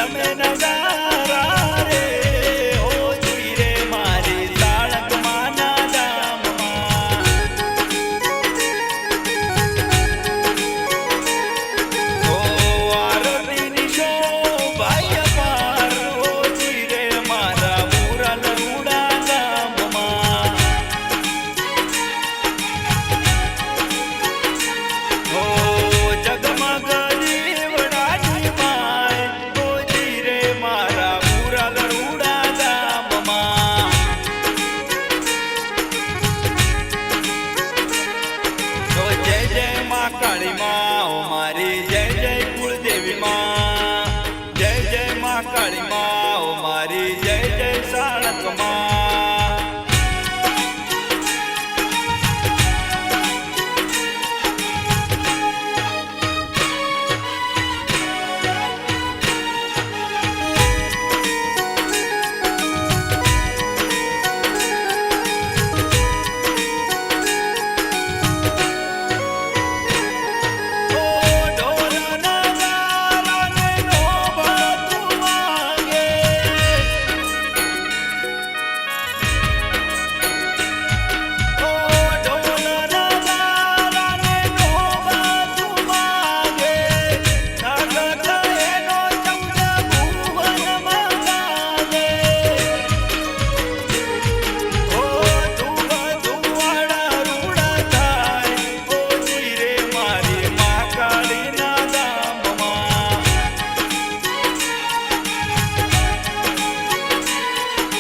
તમે નગારા રે હોજી રે મારી સાળકમાં ના ધામમાં ઓ આરતીની શોભાઈ અપાર હોજી રે મારા મુરલ રૂડા ગામમાં ઓ જગમગ દીવડાની માય હોજી રે મારા મુરલ રૂડા ગામમાં તો જય જય માં કાળી માં ઓ મારી જય જય કુળદેવી માં જય જય માં કાળી માં ઓ મારી જય જય સાળક માં ઓ ઢોલ નગારાને નોબતું વાગે ઓ ઢોલ નગારાને નોબતું વાગે નગર એનો ચૌદ ભુવનમાં ગાજે ઓ ધુવા ધુવાડા રૂડા થાય હોજી રે મારી માં કાળીના ધામમાં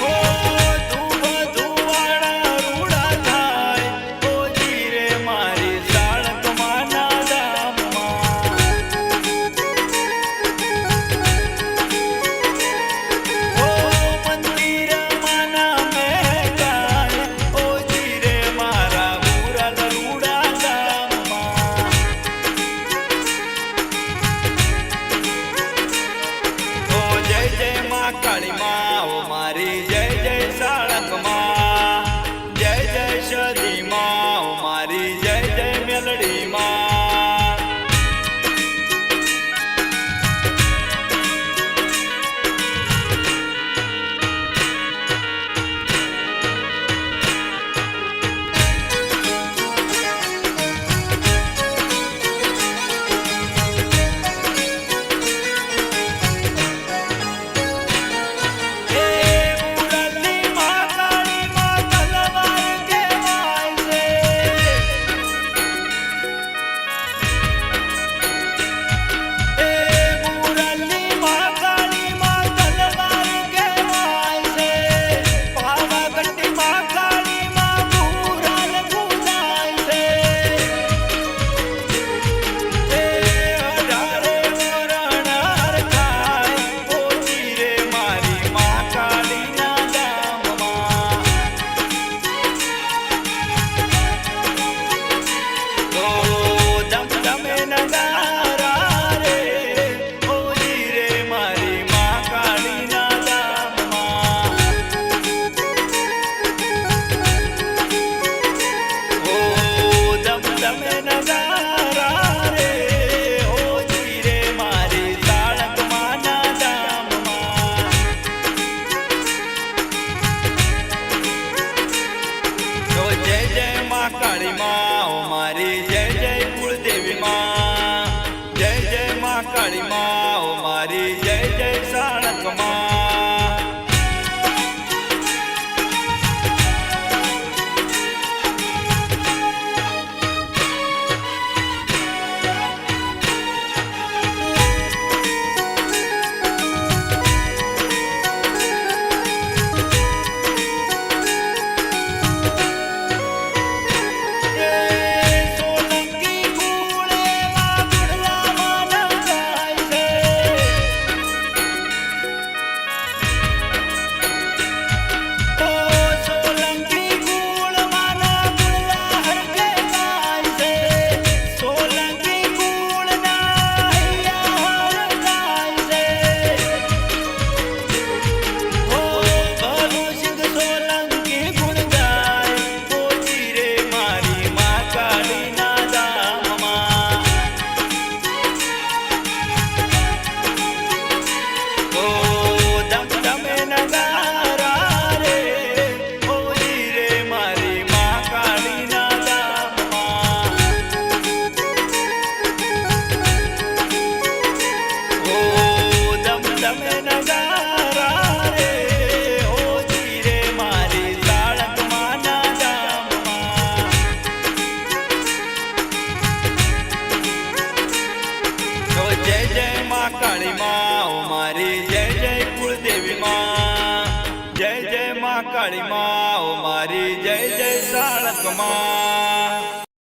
ઓ ધુવા ધુવાડા રૂડા થાય હોજી રે મારી સાળકમાં ના ધામમાં ઓ મંદિરમાં ના મહેકાય હોજી રે મારા મુરલ રૂડા ગામમાં ઓ જય જય માં કાળી માં ઓ મારી જય જય સાળક માં જય જય સદી માં ઓ મારી જય જય મેલડી માં એ મુરલી માં કાળી માં તલવાર કહેવાય છે એ મુરલી માં કાળી માં તલવાર કહેવાય છે પાવાગઢની માં કાળી માં મુરલ પૂજાય છે એ અઢારે વરણાર થાય હોજી રે મારી માં કાળીના ધામમાં તો ધમધમે નગારા રે હોજી રે મારી માં કાળીના ધામમાં ઓ ધમધમે નગારા રે હોજી રે મારી સાળકમાં ના ધામમાં તો જય જય માં કાળી માં ઓ મારી જય જય કુળદેવી માં જય જય માં કાળી માં ઓ મારી જય જય સાળક માં એ સોલંકી કુળે માં ગુડલામાં નગાય છે કાળી માં ઓ મારી જય જય સાળક માં